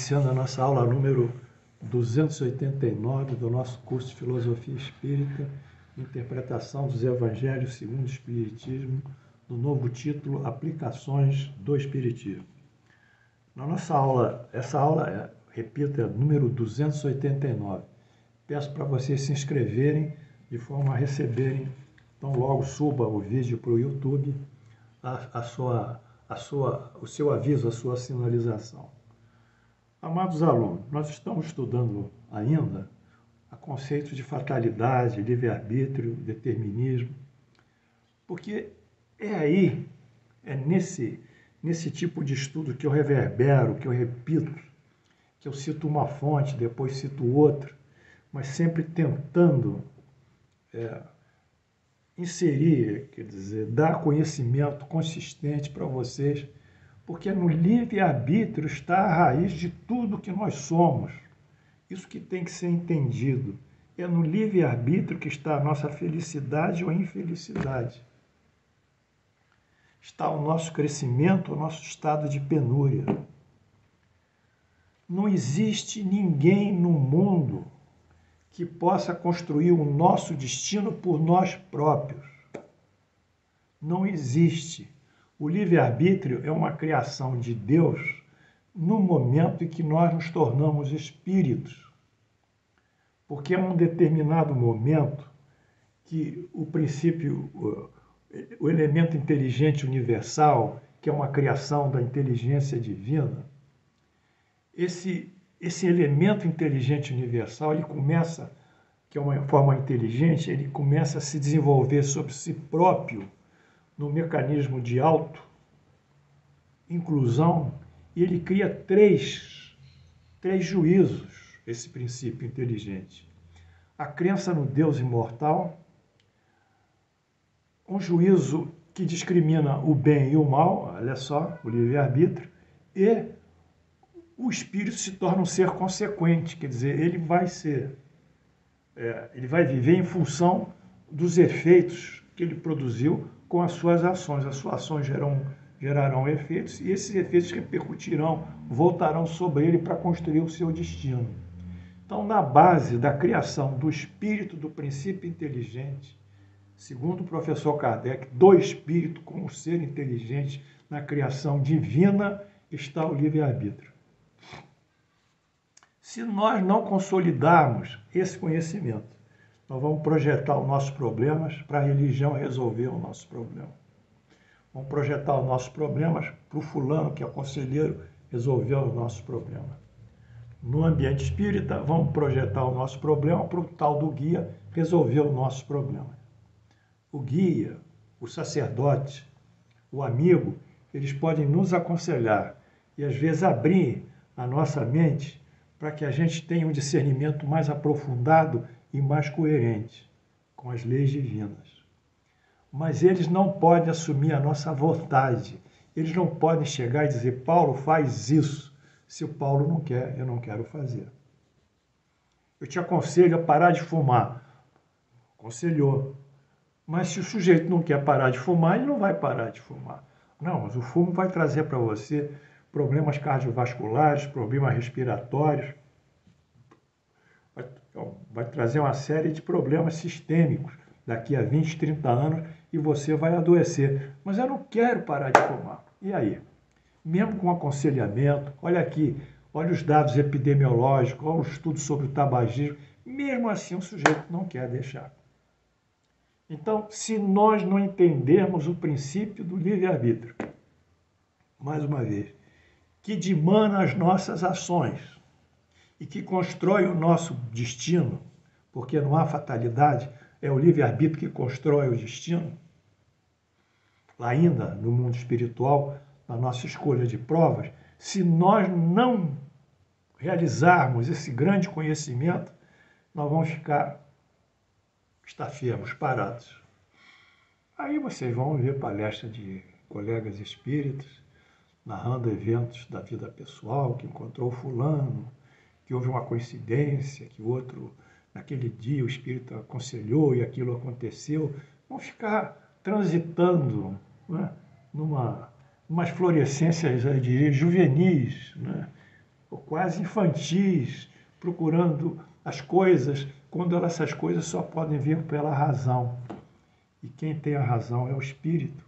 iniciando a nossa aula número 289 do nosso curso de Filosofia Espírita, Interpretação dos Evangelhos segundo o Espiritismo, no novo título Aplicações do Espiritismo. Na nossa aula, essa aula, repito, é número 289. Peço para vocês se inscreverem de forma a receberem, então logo suba o vídeo para o YouTube, o seu aviso, a sua sinalização. Amados alunos, nós estamos estudando ainda a conceito de fatalidade, livre-arbítrio, determinismo, porque é nesse tipo de estudo que eu reverbero, que eu repito, que eu cito uma fonte, depois cito outra, mas sempre tentando inserir, quer dizer, dar conhecimento consistente para vocês, porque no livre-arbítrio está a raiz de tudo que nós somos. Isso que tem que ser entendido. É no livre-arbítrio que está a nossa felicidade ou infelicidade. Está o nosso crescimento, o nosso estado de penúria. Não existe ninguém no mundo que possa construir o nosso destino por nós próprios. Não existe. O livre-arbítrio é uma criação de Deus no momento em que nós nos tornamos espíritos. Porque é um determinado momento que o princípio, o elemento inteligente universal, que é uma criação da inteligência divina, esse elemento inteligente universal, ele começa, que é uma forma inteligente, ele começa a se desenvolver sobre si próprio no mecanismo de auto-inclusão, e ele cria três juízos, esse princípio inteligente. A crença no Deus imortal, um juízo que discrimina o bem e o mal, olha só, o livre-arbítrio, e o espírito se torna um ser consequente, quer dizer, ele vai viver em função dos efeitos que ele produziu com as suas ações. As suas ações gerarão efeitos e esses efeitos repercutirão, voltarão sobre ele para construir o seu destino. Então, na base da criação do espírito do princípio inteligente, segundo o professor Kardec, do espírito como ser inteligente na criação divina, está o livre-arbítrio. Se nós não consolidarmos esse conhecimento, nós vamos projetar os nossos problemas para a religião resolver o nosso problema. Vamos projetar os nossos problemas para o fulano, que é conselheiro, resolver os nossos problemas. No ambiente espírita, vamos projetar o nosso problema para o tal do guia resolver os nossos problemas. O guia, o sacerdote, o amigo, eles podem nos aconselhar e às vezes abrir a nossa mente para que a gente tenha um discernimento mais aprofundado e mais coerente com as leis divinas. Mas eles não podem assumir a nossa vontade. Eles não podem chegar e dizer, Paulo, faz isso. Se o Paulo não quer, eu não quero fazer. Eu te aconselho a parar de fumar. Aconselhou. Mas se o sujeito não quer parar de fumar, ele não vai parar de fumar. Não, mas o fumo vai trazer para você problemas cardiovasculares, problemas respiratórios, vai trazer uma série de problemas sistêmicos daqui a 20, 30 anos e você vai adoecer. Mas eu não quero parar de fumar. E aí? Mesmo com aconselhamento, olha aqui, olha os dados epidemiológicos, olha o estudo sobre o tabagismo, mesmo assim o sujeito não quer deixar. Então, se nós não entendermos o princípio do livre-arbítrio, mais uma vez, que dimana as nossas ações e que constrói o nosso destino, porque não há fatalidade, é o livre-arbítrio que constrói o destino. Lá ainda, no mundo espiritual, na nossa escolha de provas, se nós não realizarmos esse grande conhecimento, nós vamos ficar estafermos, parados. Aí vocês vão ver palestras de colegas espíritas, narrando eventos da vida pessoal, que encontrou fulano, que houve uma coincidência, que o outro, naquele dia, o espírito aconselhou e aquilo aconteceu. Vão ficar transitando, né, numas florescências, eu diria, juvenis, né, quase infantis, procurando as coisas, quando essas coisas só podem vir pela razão. E quem tem a razão é o Espírito.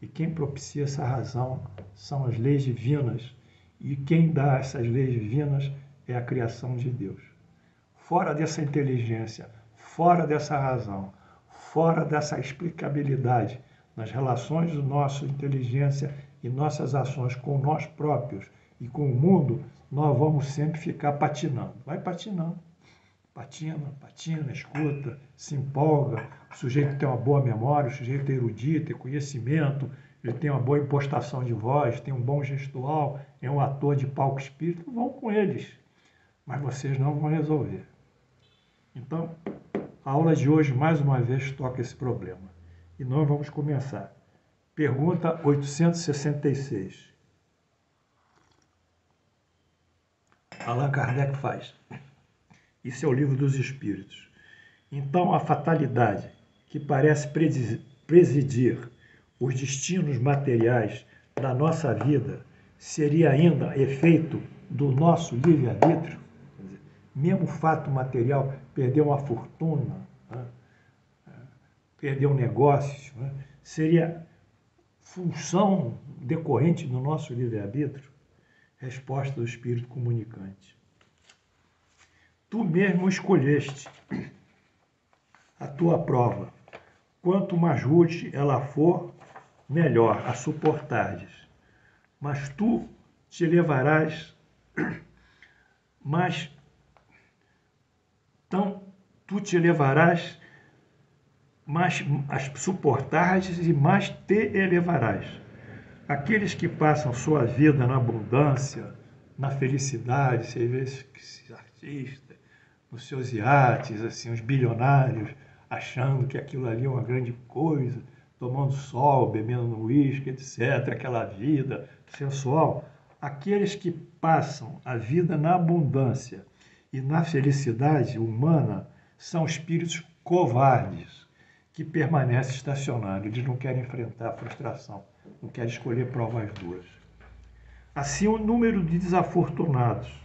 E quem propicia essa razão são as leis divinas. E quem dá essas leis divinas é a criação de Deus. Fora dessa inteligência, fora dessa razão, fora dessa explicabilidade nas relações da nossa inteligência e nossas ações com nós próprios e com o mundo, nós vamos sempre ficar patinando. Vai patinando. Patina, escuta, se empolga, o sujeito tem uma boa memória, o sujeito é erudito, tem conhecimento, ele tem uma boa impostação de voz, tem um bom gestual, é um ator de palco espírito, vão com eles, mas vocês não vão resolver. Então, a aula de hoje, mais uma vez, toca esse problema. E nós vamos começar. Pergunta 866. Allan Kardec faz. Isso é o Livro dos Espíritos. Então, a fatalidade, que parece presidir os destinos materiais da nossa vida, seria ainda efeito do nosso livre-arbítrio? Mesmo o fato material, perder uma fortuna, né? Perder um negócio, né? Seria função decorrente do nosso livre-arbítrio? Resposta do Espírito comunicante. Tu mesmo escolheste a tua prova. Quanto mais rude ela for, melhor a suportares. Mas tu te levarás, mais as suportares e mais te elevarás. Aqueles que passam sua vida na abundância, na felicidade, você vê esses artistas, nos seus iates, assim, os bilionários, achando que aquilo ali é uma grande coisa, tomando sol, bebendo uísque, etc., aquela vida sensual. Aqueles que passam a vida na abundância e na felicidade humana são espíritos covardes, que permanecem estacionados. Eles não querem enfrentar a frustração, não querem escolher provas duras. Assim, o número de desafortunados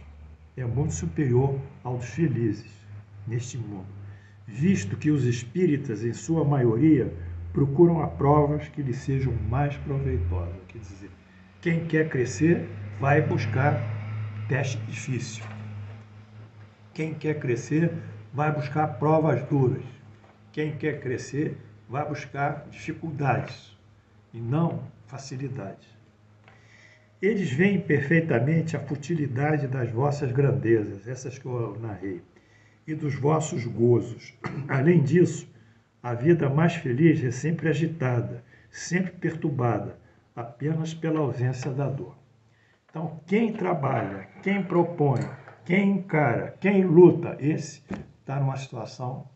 é muito superior ao dos felizes neste mundo, visto que os espíritas, em sua maioria, procuram a provas que lhes sejam mais proveitosas. Quer dizer, quem quer crescer vai buscar teste difícil. Quem quer crescer vai buscar provas duras. Quem quer crescer vai buscar dificuldades e não facilidades. Eles veem perfeitamente a futilidade das vossas grandezas, essas que eu narrei, e dos vossos gozos. Além disso, a vida mais feliz é sempre agitada, sempre perturbada, apenas pela ausência da dor. Então, quem trabalha, quem propõe, quem encara, quem luta, esse está numa situação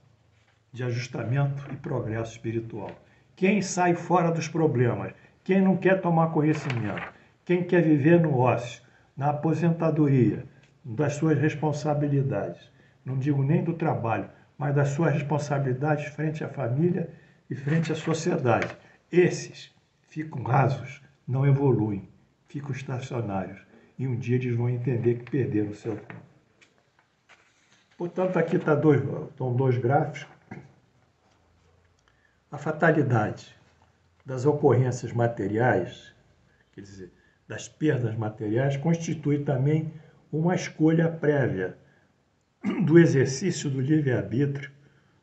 de ajustamento e progresso espiritual. Quem sai fora dos problemas, quem não quer tomar conhecimento, quem quer viver no ócio, na aposentadoria, das suas responsabilidades, não digo nem do trabalho, mas das suas responsabilidades frente à família e frente à sociedade. Esses ficam rasos, não evoluem, ficam estacionários e um dia eles vão entender que perderam o seu tempo. Portanto, aqui estão dois gráficos. A fatalidade das ocorrências materiais, quer dizer, das perdas materiais, constitui também uma escolha prévia do exercício do livre-arbítrio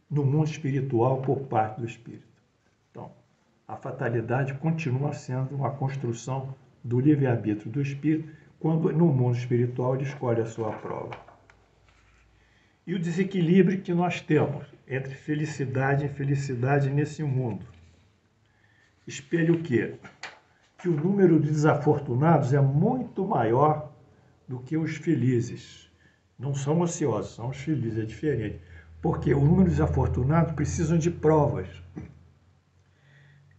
no mundo espiritual por parte do espírito. Então, a fatalidade continua sendo uma construção do livre-arbítrio do espírito, quando no mundo espiritual ele escolhe a sua prova. E o desequilíbrio que nós temos entre felicidade e infelicidade nesse mundo espelha o quê? Que o número de desafortunados é muito maior do que os felizes. Não são ociosos, são os felizes, é diferente. Porque o número de desafortunados precisam de provas.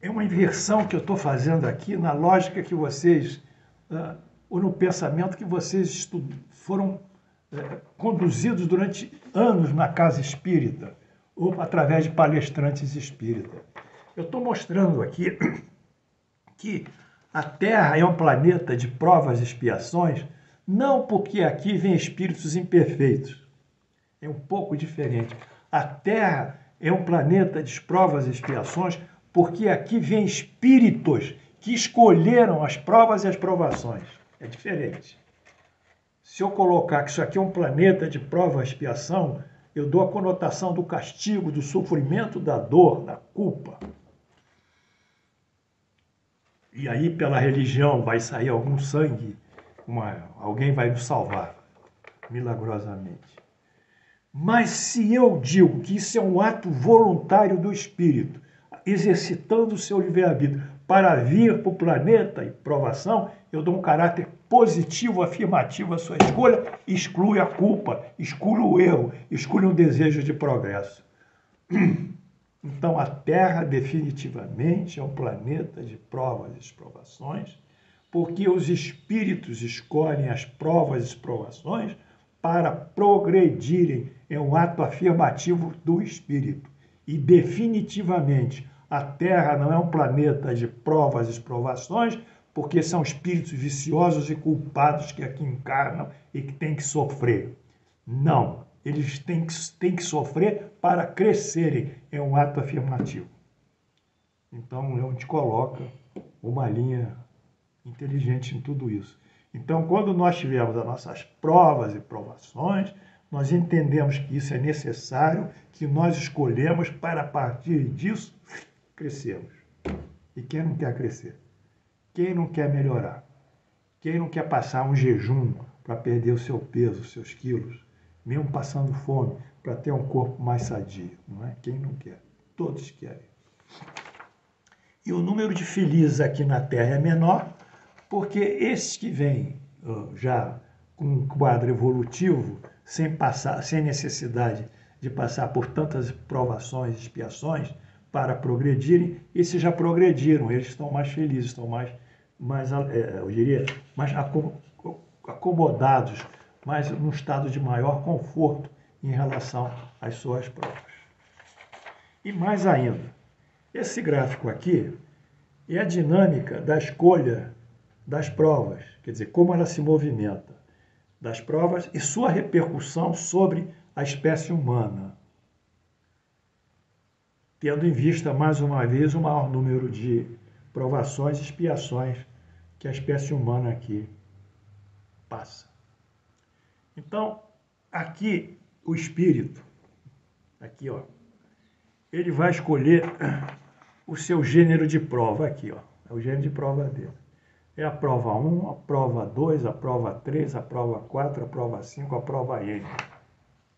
É uma inversão que eu estou fazendo aqui na lógica que vocês, ou no pensamento que vocês foram conduzidos durante anos na casa espírita, ou através de palestrantes espíritas. Eu estou mostrando aqui que a Terra é um planeta de provas e expiações, Não porque aqui vem espíritos imperfeitos. É um pouco diferente. A Terra é um planeta de provas e expiações porque aqui vem espíritos que escolheram as provas e as provações. É diferente. Se eu colocar que isso aqui é um planeta de prova e expiação, eu dou a conotação do castigo, do sofrimento, da dor, da culpa. E aí, pela religião, vai sair algum sangue, alguém vai nos salvar, milagrosamente. Mas se eu digo que isso é um ato voluntário do espírito, exercitando o seu livre-arbítrio para vir para o planeta e provação, eu dou um caráter positivo, afirmativo à sua escolha, exclui a culpa, exclui o erro, exclui o desejo de progresso. Então, a Terra definitivamente é um planeta de provas e provações, porque os espíritos escolhem as provas e provações para progredirem. É um ato afirmativo do espírito. E definitivamente, a Terra não é um planeta de provas e provações, porque são espíritos viciosos e culpados que aqui encarnam e que têm que sofrer. Não. Eles têm que sofrer para crescerem. É um ato afirmativo. Então, a gente coloca uma linha inteligente em tudo isso. Então, quando nós tivermos as nossas provas e provações, nós entendemos que isso é necessário, que nós escolhemos para, a partir disso, crescermos. E quem não quer crescer? Quem não quer melhorar? Quem não quer passar um jejum para perder o seu peso, os seus quilos? Mesmo passando fome, para ter um corpo mais sadio, não é? Quem não quer? Todos querem. E o número de felizes aqui na Terra é menor, porque esses que vêm já com um quadro evolutivo, sem necessidade de passar por tantas provações e expiações para progredirem, esses já progrediram, eles estão mais felizes, estão mais eu diria, mais acomodados, mas num estado de maior conforto em relação às suas provas. E mais ainda, esse gráfico aqui é a dinâmica da escolha das provas, quer dizer, como ela se movimenta, das provas e sua repercussão sobre a espécie humana, tendo em vista, mais uma vez, o maior número de provações e expiações que a espécie humana aqui passa. Então, aqui o espírito, aqui, ó, ele vai escolher o seu gênero de prova, aqui, ó, é o gênero de prova dele. É a prova 1, a prova 2, a prova 3, a prova 4, a prova 5, a prova N.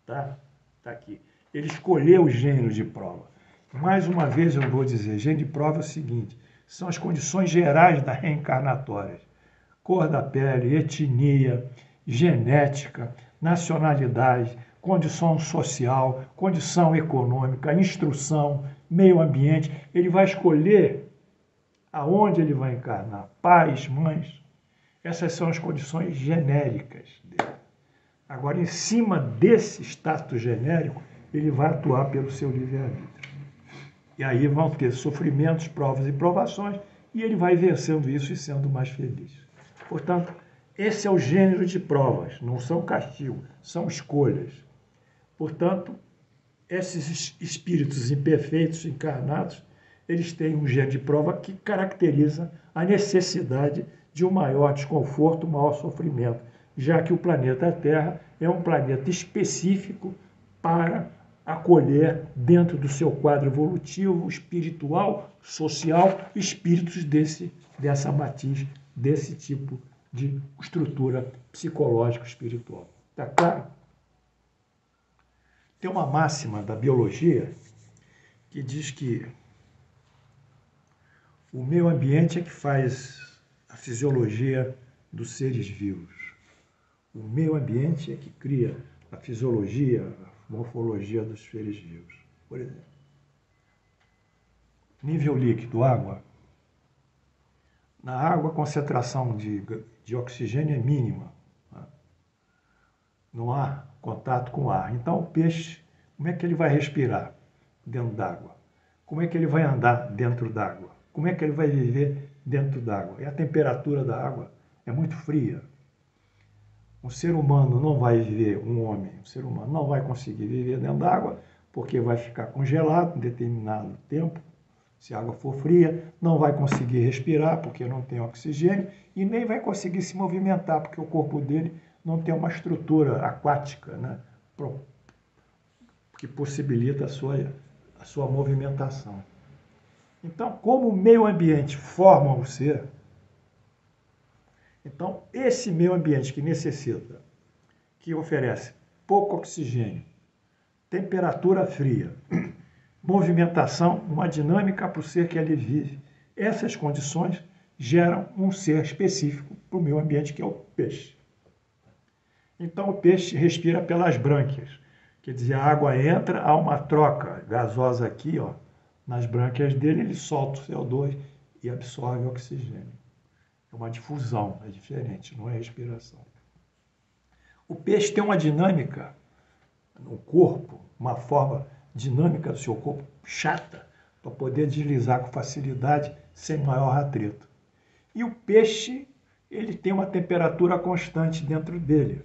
Tá? Tá aqui. Ele escolheu o gênero de prova. Mais uma vez eu vou dizer, gênero de prova é o seguinte, são as condições gerais da reencarnatória. Cor da pele, etnia, genética, nacionalidade, condição social, condição econômica, instrução, meio ambiente. Ele vai escolher aonde ele vai encarnar, pais, mães. Essas são as condições genéricas dele. Agora, em cima desse status genérico, ele vai atuar pelo seu livre-arbítrio. E aí vão ter sofrimentos, provas e provações, e ele vai vencendo isso e sendo mais feliz. Portanto, esse é o gênero de provas, não são castigos, são escolhas. Portanto, esses espíritos imperfeitos, encarnados, eles têm um gênero de prova que caracteriza a necessidade de um maior desconforto, um maior sofrimento, já que o planeta Terra é um planeta específico para acolher dentro do seu quadro evolutivo, espiritual, social, espíritos dessa matiz, desse tipo de estrutura psicológica espiritual. Está claro? Tem uma máxima da biologia que diz que o meio ambiente é que faz a fisiologia dos seres vivos. O meio ambiente é que cria a fisiologia, a morfologia dos seres vivos. Por exemplo, nível líquido, água. Na água, a concentração de oxigênio é mínima. Tá? Não há contato com o ar. Então, o peixe, como é que ele vai respirar dentro d'água? Como é que ele vai andar dentro d'água? Como é que ele vai viver dentro d'água? E a temperatura da água é muito fria. Um ser humano não vai viver, um ser humano não vai conseguir viver dentro d'água, porque vai ficar congelado em determinado tempo. Se a água for fria, não vai conseguir respirar, porque não tem oxigênio, e nem vai conseguir se movimentar, porque o corpo dele não tem uma estrutura aquática, né, que possibilita a sua movimentação. Então, como o meio ambiente forma o ser, então esse meio ambiente que necessita, que oferece pouco oxigênio, temperatura fria, movimentação, uma dinâmica para o ser que ali vive, essas condições geram um ser específico para o meio ambiente, que é o peixe. Então o peixe respira pelas brânquias, quer dizer, a água entra, há uma troca gasosa aqui, ó, nas brânquias dele, ele solta o CO2 e absorve o oxigênio. É uma difusão, é diferente, não é respiração. O peixe tem uma dinâmica no corpo, uma forma dinâmica do seu corpo chata, para poder deslizar com facilidade, sem maior atrito. E o peixe, ele tem uma temperatura constante dentro dele.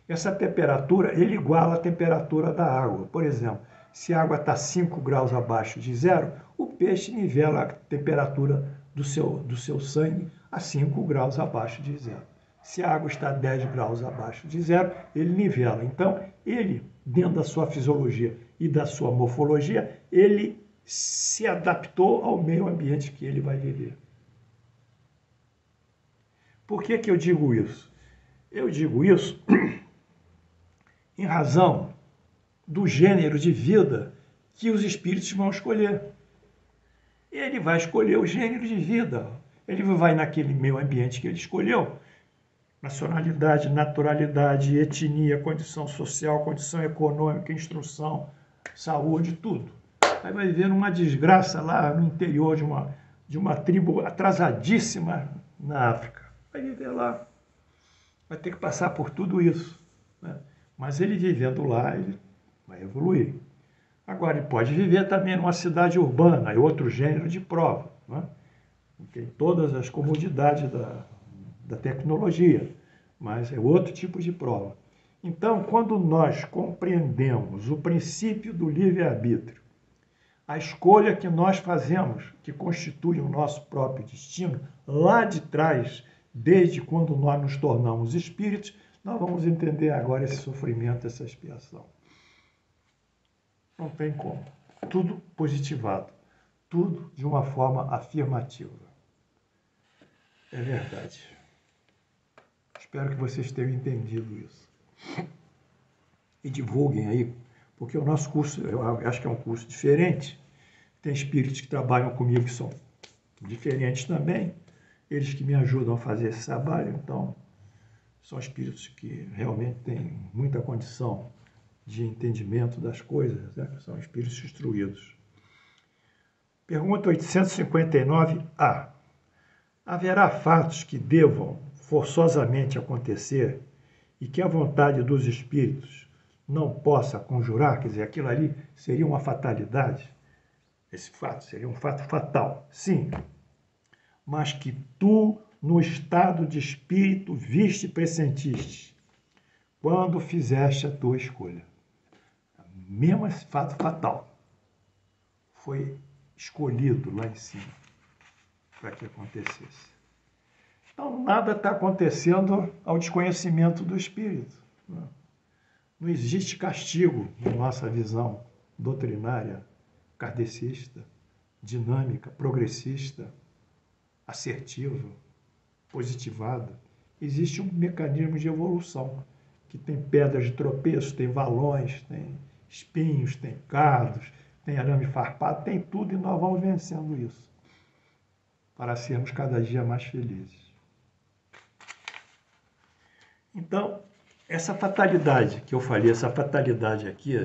Essa temperatura, ele iguala a temperatura da água. Por exemplo, se a água está 5 graus abaixo de zero, o peixe nivela a temperatura do seu sangue a 5 graus abaixo de zero. Se a água está 10 graus abaixo de zero, ele nivela. Então, ele, dentro da sua fisiologia e da sua morfologia, ele se adaptou ao meio ambiente que ele vai viver. Por que eu digo isso? Eu digo isso em razão do gênero de vida que os espíritos vão escolher. Ele vai escolher o gênero de vida. Ele vai naquele meio ambiente que ele escolheu. Nacionalidade, naturalidade, etnia, condição social, condição econômica, instrução, saúde, tudo. Aí vai viver numa desgraça lá no interior de uma tribo atrasadíssima na África. Vai viver lá. Vai ter que passar por tudo isso, né? Mas ele vivendo lá, ele vai evoluir. Agora, ele pode viver também numa cidade urbana, é outro gênero de prova, né? Tem todas as comodidades da tecnologia, mas é outro tipo de prova. Então, quando nós compreendemos o princípio do livre-arbítrio, a escolha que nós fazemos, que constitui o nosso próprio destino, lá de trás, desde quando nós nos tornamos espíritos, nós vamos entender agora esse sofrimento, essa expiação. Não tem como. Tudo positivado. Tudo de uma forma afirmativa. É verdade. Espero que vocês tenham entendido isso. E divulguem aí, porque o nosso curso, eu acho que é um curso diferente. Tem espíritos que trabalham comigo que são diferentes também. Eles que me ajudam a fazer esse trabalho, então, são espíritos que realmente têm muita condição de entendimento das coisas, né? São espíritos instruídos. Pergunta 859A. Haverá fatos que devam forçosamente acontecer e que a vontade dos espíritos não possa conjurar? Quer dizer, aquilo ali seria uma fatalidade? Esse fato seria um fato fatal? Sim. Mas que tu, no estado de espírito, viste e pressentiste, quando fizeste a tua escolha. Mesmo esse fato fatal foi escolhido lá em cima para que acontecesse. Então, nada está acontecendo ao desconhecimento do espírito. Não existe castigo na nossa visão doutrinária, kardecista, dinâmica, progressista, assertiva, positivada. Existe um mecanismo de evolução, que tem pedras de tropeço, tem valões, tem espinhos, tem cardos, tem arame farpado, tem tudo, e nós vamos vencendo isso, para sermos cada dia mais felizes. Então, essa fatalidade que eu falei, essa fatalidade aqui,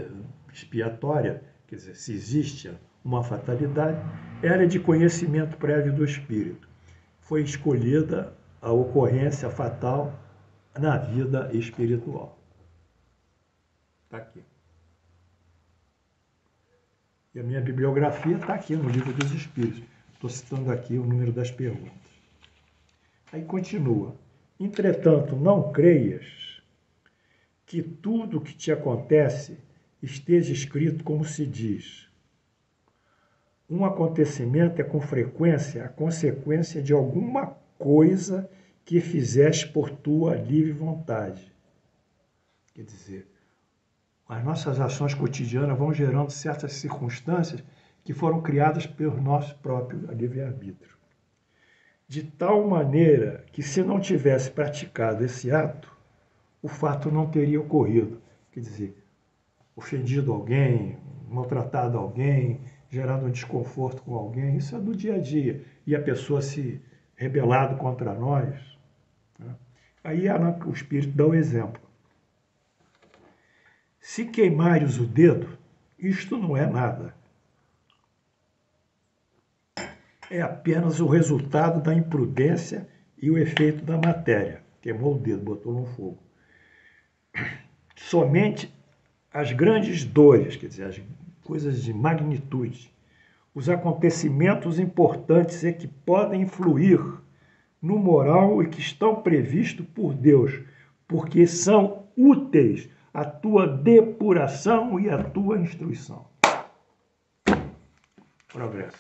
expiatória, quer dizer, se existe uma fatalidade, era de conhecimento prévio do espírito. Foi escolhida a ocorrência fatal na vida espiritual. Está aqui. E a minha bibliografia está aqui no Livro dos Espíritos. Estou citando aqui o número das perguntas. Aí continua. Entretanto, não creias que tudo o que te acontece esteja escrito como se diz. Um acontecimento é com frequência a consequência de alguma coisa que fizeste por tua livre vontade. Quer dizer, as nossas ações cotidianas vão gerando certas circunstâncias que foram criadas pelo nosso próprio livre-arbítrio. De tal maneira que, se não tivesse praticado esse ato, o fato não teria ocorrido. Quer dizer, ofendido alguém, maltratado alguém, gerado um desconforto com alguém, isso é do dia a dia. E a pessoa se rebelado contra nós. Né? Aí o Espírito dá o exemplo. Se queimares o dedo, isto não é nada. É apenas o resultado da imprudência e o efeito da matéria. Queimou o dedo, botou no fogo. Somente as grandes dores, quer dizer, as coisas de magnitude, os acontecimentos importantes é que podem influir no moral e que estão previstos por Deus, porque são úteis à tua depuração e à tua instrução. Progresso.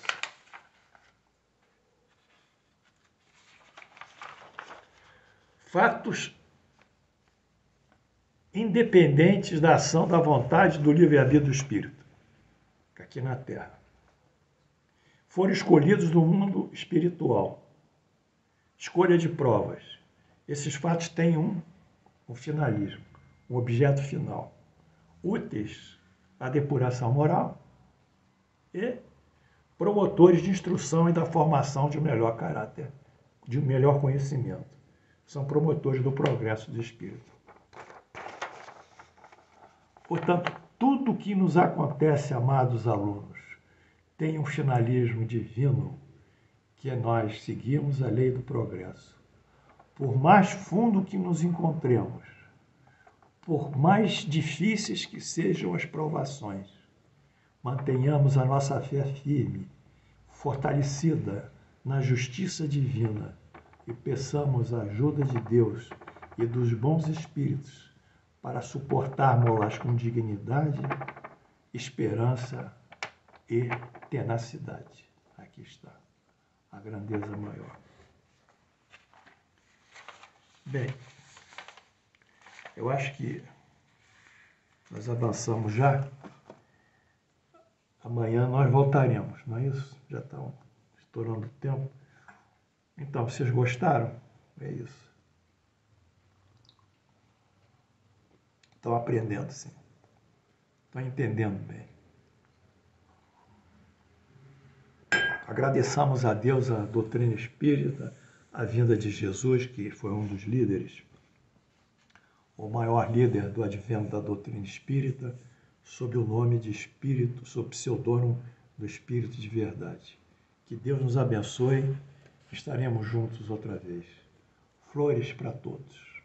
Fatos independentes da ação da vontade do livre-arbítrio do Espírito, aqui na Terra, foram escolhidos no mundo espiritual. Escolha de provas. Esses fatos têm um finalismo, um objeto final, úteis à depuração moral e promotores de instrução e da formação de um melhor caráter, de um melhor conhecimento. São promotores do progresso do espírito. Portanto, tudo que nos acontece, amados alunos, tem um finalismo divino, que é nós seguirmos a lei do progresso. Por mais fundo que nos encontremos, por mais difíceis que sejam as provações, mantenhamos a nossa fé firme, fortalecida na justiça divina, e peçamos a ajuda de Deus e dos bons espíritos para suportarmos-las com dignidade, esperança e tenacidade. Aqui está a grandeza maior. Bem, eu acho que nós avançamos já. Amanhã nós voltaremos, não é isso? Já está estourando o tempo. Então, vocês gostaram? É isso. Estão aprendendo, sim. Estão entendendo bem. Agradeçamos a Deus a doutrina espírita, a vinda de Jesus, que foi um dos líderes, o maior líder do advento da doutrina espírita, sob o nome de Espírito, sob o pseudônimo do Espírito de Verdade. Que Deus nos abençoe. Estaremos juntos outra vez. Flores para todos.